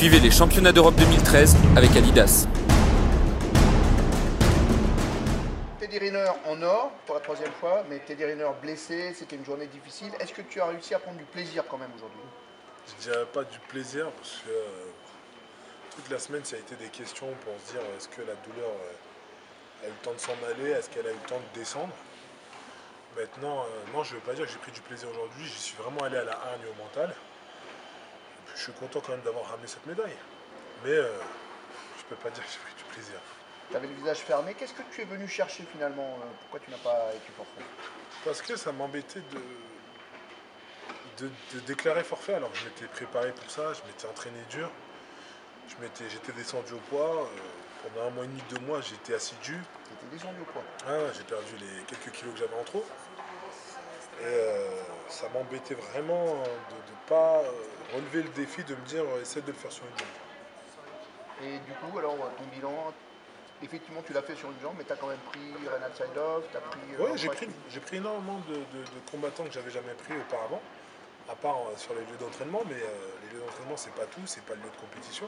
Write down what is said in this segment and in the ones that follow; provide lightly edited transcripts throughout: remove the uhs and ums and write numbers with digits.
Suivez les championnats d'Europe 2013 avec Adidas. Teddy Riner en or pour la troisième fois, mais Teddy Riner blessé, c'était une journée difficile. Est-ce que tu as réussi à prendre du plaisir quand même aujourd'hui? Je dirais pas du plaisir parce que toute la semaine ça a été des questions pour se dire est-ce que la douleur a eu le temps de s'en aller, est-ce qu'elle a eu le temps de descendre. Maintenant, non, je ne veux pas dire que j'ai pris du plaisir aujourd'hui, j'y suis vraiment allé à la hargne au mental. Et puis, je suis content quand même d'avoir ramené cette médaille. Mais je peux pas dire que j'ai pris du plaisir. Tu avais le visage fermé. Qu'est-ce que tu es venu chercher finalement? Pourquoi tu n'as pas été forfait? Parce que ça m'embêtait de déclarer forfait alors que je m'étais préparé pour ça, je m'étais entraîné dur. J'étais descendu au poids. Pendant 1 mois et demi, 2 mois, j'étais assidu. Tu étais descendu au poids. Ah ouais, j'ai perdu les quelques kilos que j'avais en trop. Et ça m'embêtait vraiment de ne pas relever le défi de me dire essaie de le faire sur une jambe. Et du coup, alors ton bilan, effectivement tu l'as fait sur une jambe, mais tu as quand même pris Renat Saidov, tu as pris... Ouais, j'ai pris énormément de combattants que j'avais jamais pris auparavant, à part sur les lieux d'entraînement, mais les lieux d'entraînement c'est pas tout, c'est pas le lieu de compétition.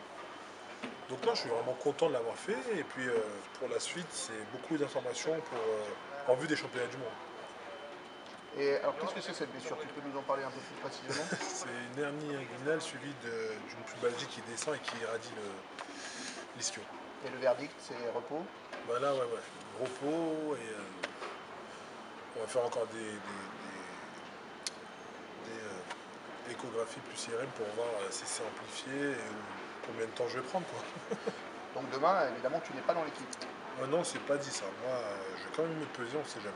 Donc là je suis vraiment content de l'avoir fait et puis pour la suite c'est beaucoup d'informations en vue des championnats du monde. Et alors qu'est-ce que c'est cette blessure? Tu peux nous en parler un peu plus précisément? C'est une hernie inguinale suivie d'une pubalgie qui descend et qui irradie l'ischio. Et le verdict, c'est repos? Bah là ouais, repos et on va faire encore des échographies plus IRM pour voir si c'est amplifié et combien de temps je vais prendre quoi. Donc demain, évidemment, tu n'es pas dans l'équipe. Non, c'est pas dit ça. Moi, je vais quand même me peser, on sait jamais.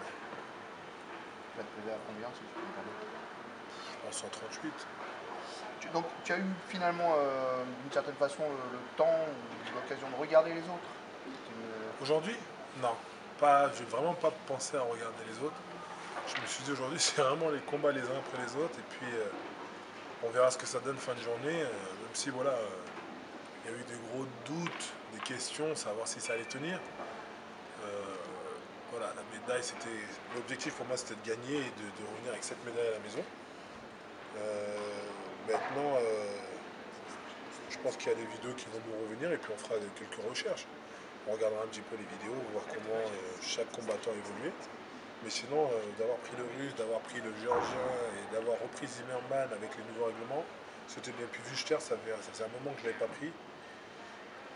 Tu vas te peser à combien si tu peux me parler? Je pense 138. Donc tu as eu finalement, d'une certaine façon, le temps ou l'occasion de regarder les autres? Aujourd'hui? Non. Pas, je vais vraiment pas penser à regarder les autres. Je me suis dit aujourd'hui, c'est vraiment les combats les uns après les autres. Et puis, on verra ce que ça donne fin de journée. Même si, voilà, il y a eu des gros doutes, des questions, savoir si ça allait tenir. Voilà, la médaille, l'objectif pour moi, c'était de gagner et de revenir avec cette médaille à la maison. Maintenant, je pense qu'il y a des vidéos qui vont nous revenir et puis on fera quelques recherches. On regardera un petit peu les vidéos, voir comment chaque combattant évoluait. Mais sinon, d'avoir pris le russe, d'avoir pris le géorgien et d'avoir repris Zimmerman avec les nouveaux règlements, c'était bien. Puis Vuchter, ça faisait un moment que je ne l'avais pas pris.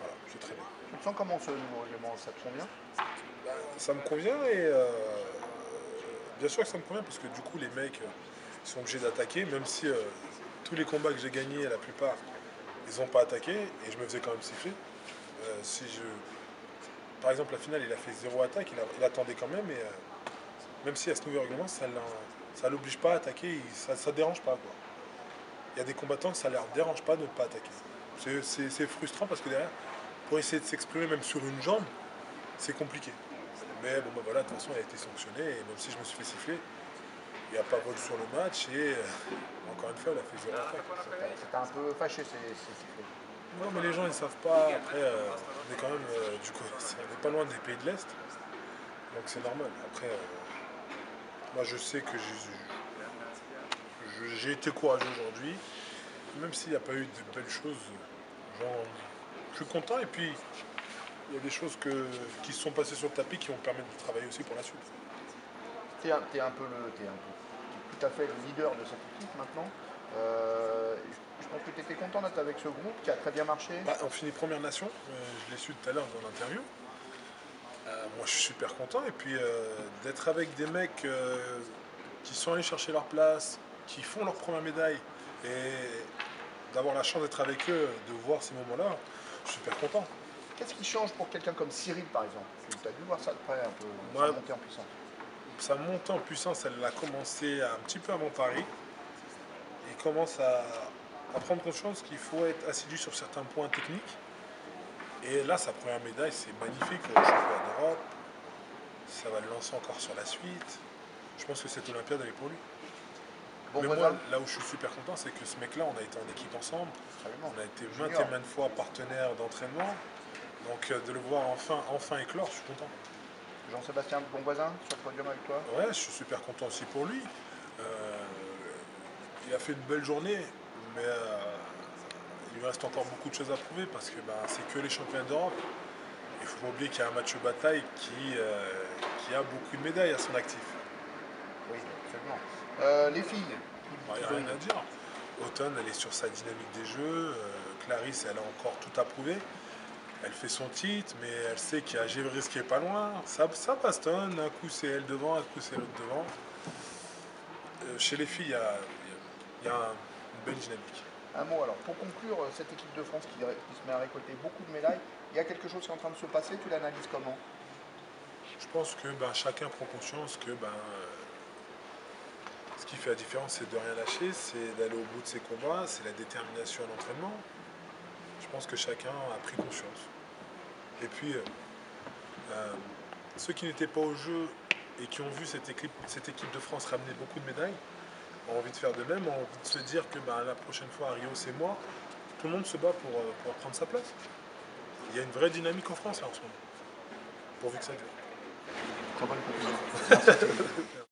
Voilà, c'est très bien. Tu te sens comment ce nouveau règlement? Ça te convient? Ça me convient et bien sûr que ça me convient parce que du coup les mecs ils sont obligés d'attaquer, même si tous les combats que j'ai gagnés, la plupart, ils n'ont pas attaqué et je me faisais quand même siffler. Par exemple la finale il a fait 0 attaque, il attendait quand même et même si à ce nouveau règlement ça ne l'oblige pas à attaquer, ça ne dérange pas quoi. Il y a des combattants que ça ne leur dérange pas de ne pas attaquer. C'est frustrant parce que derrière, pour essayer de s'exprimer même sur une jambe, c'est compliqué. Mais bon, bah voilà, de toute façon, elle a été sanctionnée et même si je me suis fait siffler, il n'y a pas vol sur le match et encore une fois, elle a fait 0 attaque. C'était un peu fâché ces sifflets. Non, mais les gens, ils ne savent pas. Après, on est quand même, du coup, on n'est pas loin des pays de l'Est, donc c'est normal. Après, moi, je sais que j'ai été courageux aujourd'hui, même s'il n'y a pas eu de belles choses. Genre, je suis content et puis il y a des choses qui se sont passées sur le tapis qui vont permettre de travailler aussi pour la suite. Tu es tout à fait le leader de cette équipe maintenant. Je pense que tu étais content d'être avec ce groupe qui a très bien marché. On finit première nation, je l'ai su tout à l'heure dans l'interview. Moi je suis super content et puis d'être avec des mecs qui sont allés chercher leur place, qui font leur première médaille et d'avoir la chance d'être avec eux, de voir ces moments-là, je suis super content. Qu'est-ce qui change pour quelqu'un comme Cyril par exemple? Tu as dû voir ça de près un peu, sa montée en puissance. Sa montée en puissance, elle a commencé un petit peu avant Paris. Il commence à prendre conscience qu'il faut être assidu sur certains points techniques. Et là, sa première médaille, c'est magnifique au championnat d'Europe. Ça va le lancer encore sur la suite. Je pense que cette Olympiade, elle est pour lui. Mais moi, là où je suis super content, c'est que ce mec-là, on a été en équipe ensemble. On a été maintes et maintes fois partenaires d'entraînement. Donc de le voir enfin éclore, je suis content. Jean-Sébastien Bonvoisin sur le podium avec toi? Ouais, je suis super content aussi pour lui. Il a fait une belle journée, mais il lui reste encore beaucoup de choses à prouver parce que c'est que les championnats d'Europe. Il ne faut pas oublier qu'il y a un match bataille qui a beaucoup de médailles à son actif. Oui, absolument. Les filles. Il n'y a rien à dire. Autumn, elle est sur sa dynamique des jeux. Clarisse, elle a encore tout à prouver. Elle fait son titre, mais elle sait qu'il y a Gévris qui est pas loin. Ça bastonne. Un coup, c'est elle devant, un coup, c'est l'autre devant. Chez les filles, il y a une belle dynamique. Un mot alors, pour conclure cette équipe de France qui se met à récolter beaucoup de médailles, il y a quelque chose qui est en train de se passer, tu l'analyses comment? Je pense que chacun prend conscience que ce qui fait la différence, c'est de rien lâcher, c'est d'aller au bout de ses combats, c'est la détermination à l'entraînement. Je pense que chacun a pris conscience. Et puis, ceux qui n'étaient pas au jeu et qui ont vu cette équipe de France ramener beaucoup de médailles, ont envie de faire de même, ont envie de se dire que la prochaine fois à Rio, c'est moi. Tout le monde se bat pour prendre sa place. Il y a une vraie dynamique en France là, en ce moment, pourvu que ça dure. Très bonne conclusion. Merci.